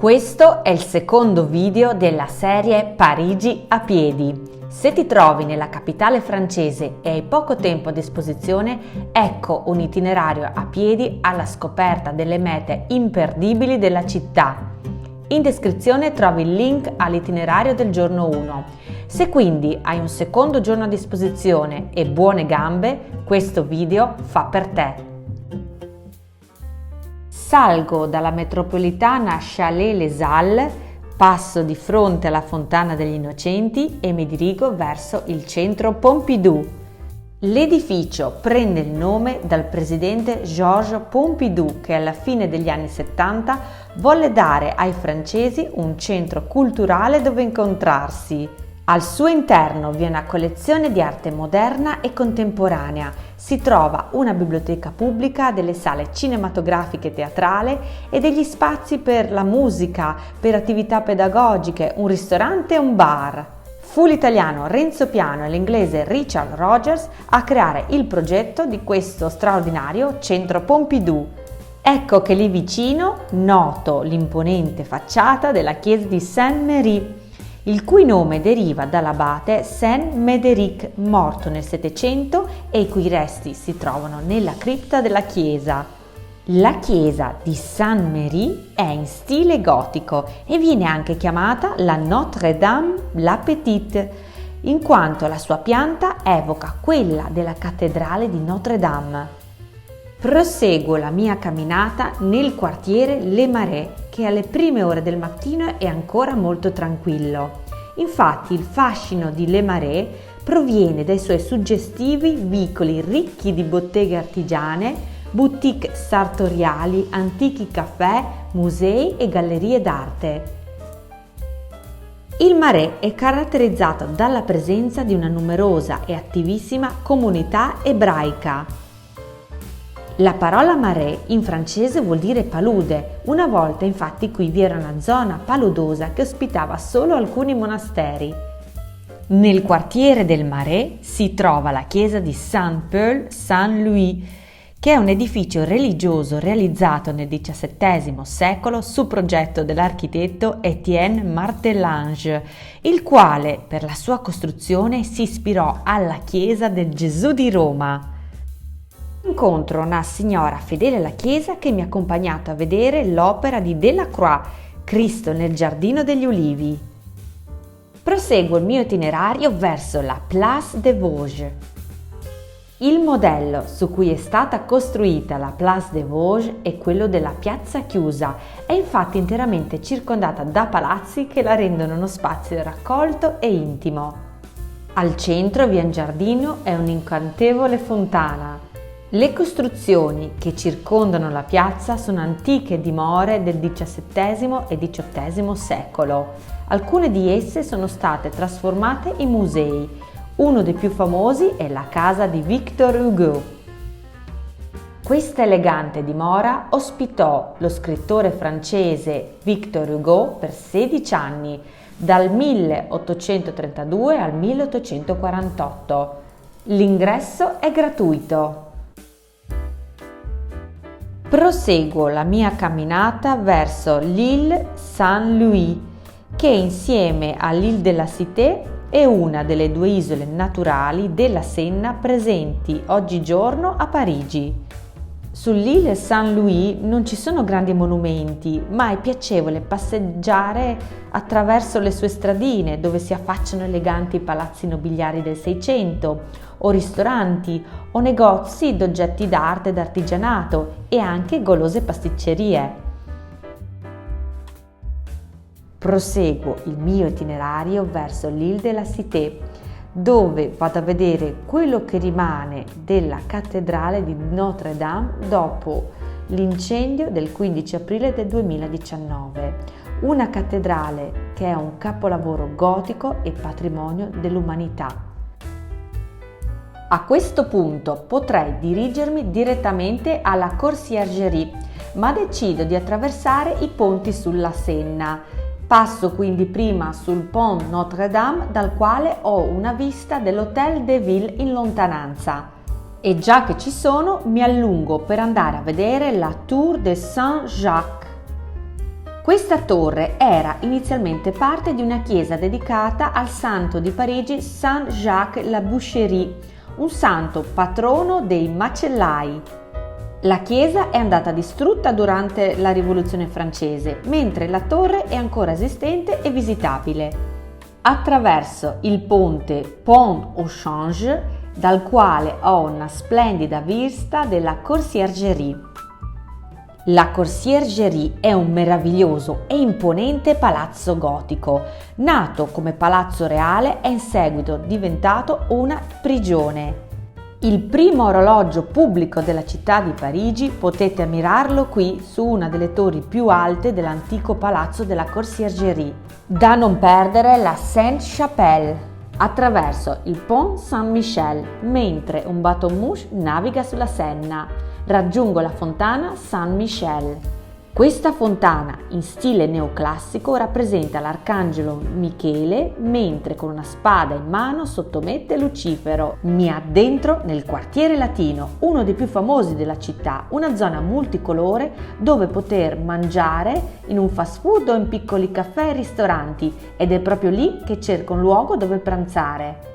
Questo è il secondo video della serie Parigi a piedi. Se ti trovi nella capitale francese e hai poco tempo a disposizione, ecco un itinerario a piedi alla scoperta delle mete imperdibili della città. In descrizione trovi il link all'itinerario del giorno 1. Se quindi hai un secondo giorno a disposizione e buone gambe, questo video fa per te. Salgo dalla metropolitana Chalais-les Halles, passo di fronte alla Fontana degli Innocenti e mi dirigo verso il centro Pompidou. L'edificio prende il nome dal presidente Georges Pompidou, che alla fine degli anni 70 volle dare ai francesi un centro culturale dove incontrarsi. Al suo interno vi è una collezione di arte moderna e contemporanea, si trova una biblioteca pubblica, delle sale cinematografiche e teatrali e degli spazi per la musica, per attività pedagogiche, un ristorante e un bar. Fu l'italiano Renzo Piano e l'inglese Richard Rogers a creare il progetto di questo straordinario centro Pompidou. Ecco che lì vicino noto l'imponente facciata della chiesa di Saint-Méry, il cui nome deriva dall'abate Saint-Médéric, morto nel Settecento e i cui resti si trovano nella cripta della chiesa. La chiesa di Saint-Méry è in stile gotico e viene anche chiamata la Notre-Dame la Petite, in quanto la sua pianta evoca quella della cattedrale di Notre-Dame. Proseguo la mia camminata nel quartiere Les Marais, che alle prime ore del mattino è ancora molto tranquillo. Infatti il fascino di Les Marais proviene dai suoi suggestivi vicoli ricchi di botteghe artigiane, boutique sartoriali, antichi caffè, musei e gallerie d'arte. Il Marais è caratterizzato dalla presenza di una numerosa e attivissima comunità ebraica. La parola Marais in francese vuol dire palude. Una volta infatti qui vi era una zona paludosa che ospitava solo alcuni monasteri. Nel quartiere del Marais si trova la chiesa di Saint-Paul-Saint-Louis, che è un edificio religioso realizzato nel XVII secolo su progetto dell'architetto Étienne Martelange, il quale per la sua costruzione si ispirò alla chiesa del Gesù di Roma. Incontro una signora fedele alla chiesa che mi ha accompagnato a vedere l'opera di Delacroix, Cristo nel Giardino degli Ulivi. Proseguo il mio itinerario verso la Place des Vosges. Il modello su cui è stata costruita la Place des Vosges è quello della Piazza Chiusa, è infatti interamente circondata da palazzi che la rendono uno spazio raccolto e intimo. Al centro vi è un giardino e un'incantevole fontana. Le costruzioni che circondano la piazza sono antiche dimore del XVII e XVIII secolo. Alcune di esse sono state trasformate in musei. Uno dei più famosi è la casa di Victor Hugo. Questa elegante dimora ospitò lo scrittore francese Victor Hugo per 16 anni, dal 1832 al 1848. L'ingresso è gratuito. Proseguo la mia camminata verso l'Île Saint-Louis, che insieme all'Île de la Cité è una delle due isole naturali della Senna presenti oggigiorno a Parigi. Sull'Île Saint-Louis non ci sono grandi monumenti, ma è piacevole passeggiare attraverso le sue stradine dove si affacciano eleganti palazzi nobiliari del Seicento, o ristoranti o negozi d'oggetti d'arte ed artigianato e anche golose pasticcerie. Proseguo il mio itinerario verso l'Île de la Cité, dove vado a vedere quello che rimane della cattedrale di Notre-Dame dopo l'incendio del 15 aprile del 2019. Una cattedrale che è un capolavoro gotico e patrimonio dell'umanità. A questo punto potrei dirigermi direttamente alla Conciergerie, ma decido di attraversare i ponti sulla Senna. Passo quindi prima sul Pont Notre-Dame, dal quale ho una vista dell'Hôtel de Ville in lontananza. E già che ci sono, mi allungo per andare a vedere la Tour de Saint-Jacques. Questa torre era inizialmente parte di una chiesa dedicata al santo di Parigi Saint-Jacques-la-Boucherie, un santo patrono dei macellai. La chiesa è andata distrutta durante la Rivoluzione francese, mentre la torre è ancora esistente e visitabile. Attraverso il ponte Pont au Change, dal quale ho una splendida vista della Conciergerie. La Conciergerie è un meraviglioso e imponente palazzo gotico. Nato come palazzo reale, è in seguito diventato una prigione. Il primo orologio pubblico della città di Parigi potete ammirarlo qui su una delle torri più alte dell'antico palazzo della Conciergerie. Da non perdere la Sainte-Chapelle attraverso il Pont Saint-Michel, mentre un bateau-mouche naviga sulla Senna. Raggiungo la fontana Saint-Michel. Questa fontana, in stile neoclassico, rappresenta l'arcangelo Michele mentre con una spada in mano sottomette Lucifero. Mi addentro nel quartiere latino, uno dei più famosi della città, una zona multicolore dove poter mangiare in un fast food o in piccoli caffè e ristoranti, ed è proprio lì che cerco un luogo dove pranzare.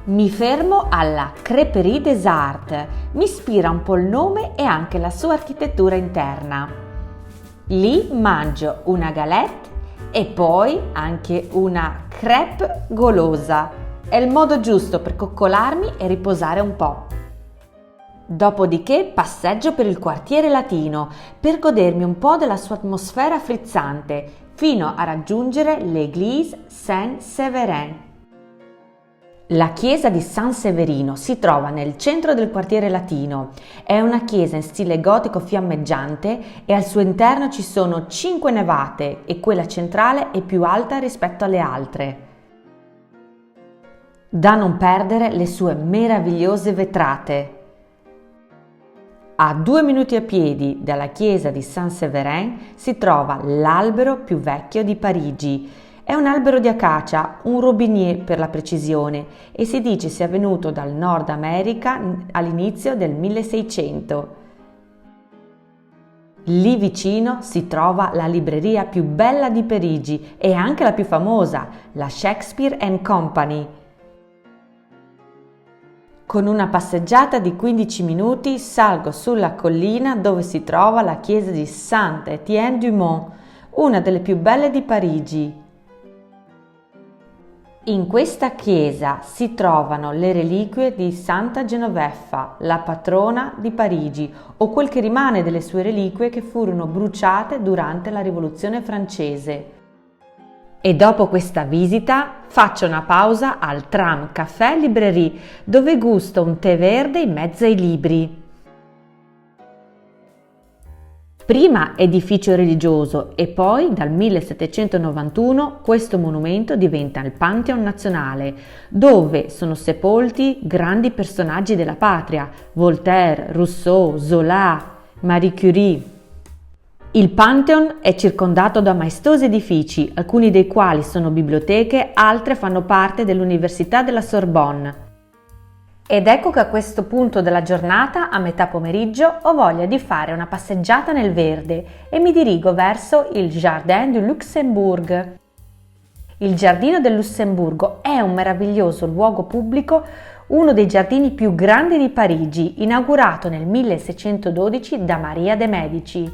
Mi fermo alla Crêperie des Arts, mi ispira un po' il nome e anche la sua architettura interna. Lì mangio una galette e poi anche una crêpe golosa. È il modo giusto per coccolarmi e riposare un po'. Dopodiché passeggio per il quartiere latino per godermi un po' della sua atmosfera frizzante, fino a raggiungere l'Église Saint-Séverin. La chiesa di San Severino si trova nel centro del quartiere latino. È una chiesa in stile gotico fiammeggiante e al suo interno ci sono 5 navate e quella centrale è più alta rispetto alle altre. Da non perdere le sue meravigliose vetrate. A 2 minuti a piedi dalla chiesa di San Severin si trova l'albero più vecchio di Parigi. È un albero di acacia, un robinier per la precisione, e si dice sia venuto dal Nord America all'inizio del 1600. Lì vicino si trova la libreria più bella di Parigi e anche la più famosa, la Shakespeare & Company. Con una passeggiata di 15 minuti salgo sulla collina dove si trova la chiesa di Saint-Étienne-du-Mont, una delle più belle di Parigi. In questa chiesa si trovano le reliquie di Santa Genoveffa, la patrona di Parigi, o quel che rimane delle sue reliquie che furono bruciate durante la Rivoluzione francese. E dopo questa visita faccio una pausa al Tram Café Librairie, dove gusto un tè verde in mezzo ai libri. Prima edificio religioso e poi dal 1791 questo monumento diventa il Pantheon nazionale, dove sono sepolti grandi personaggi della patria, Voltaire, Rousseau, Zola, Marie Curie. Il Pantheon è circondato da maestosi edifici, alcuni dei quali sono biblioteche, altre fanno parte dell'Università della Sorbonne. Ed ecco che a questo punto della giornata, a metà pomeriggio, ho voglia di fare una passeggiata nel verde e mi dirigo verso il Jardin du Luxembourg. Il Giardino del Lussemburgo è un meraviglioso luogo pubblico, uno dei giardini più grandi di Parigi, inaugurato nel 1612 da Maria de' Medici.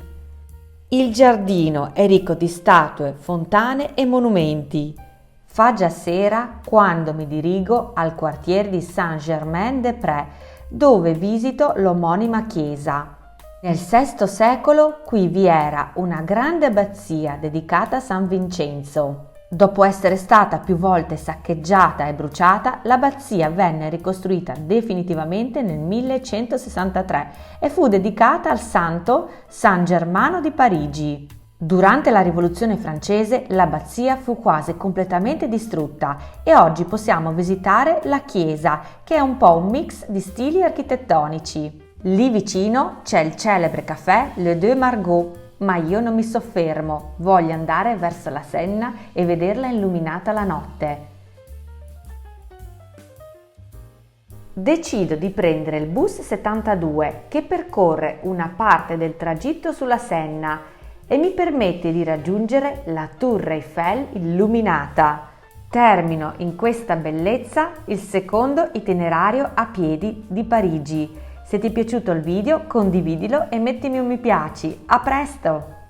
Il giardino è ricco di statue, fontane e monumenti. Fa già sera quando mi dirigo al quartiere di Saint-Germain-des-Prés, dove visito l'omonima chiesa. Nel VI secolo qui vi era una grande abbazia dedicata a San Vincenzo. Dopo essere stata più volte saccheggiata e bruciata, l'abbazia venne ricostruita definitivamente nel 1163 e fu dedicata al santo San Germano di Parigi. Durante la Rivoluzione francese l'abbazia fu quasi completamente distrutta e oggi possiamo visitare la chiesa, che è un po' un mix di stili architettonici. Lì vicino c'è il celebre caffè Le Deux Margots, ma io non mi soffermo, voglio andare verso la Senna e vederla illuminata la notte. Decido di prendere il bus 72 che percorre una parte del tragitto sulla Senna e mi permette di raggiungere la Tour Eiffel illuminata. Termino in questa bellezza il secondo itinerario a piedi di Parigi. Se ti è piaciuto il video, condividilo e mettimi un mi piaci. A presto!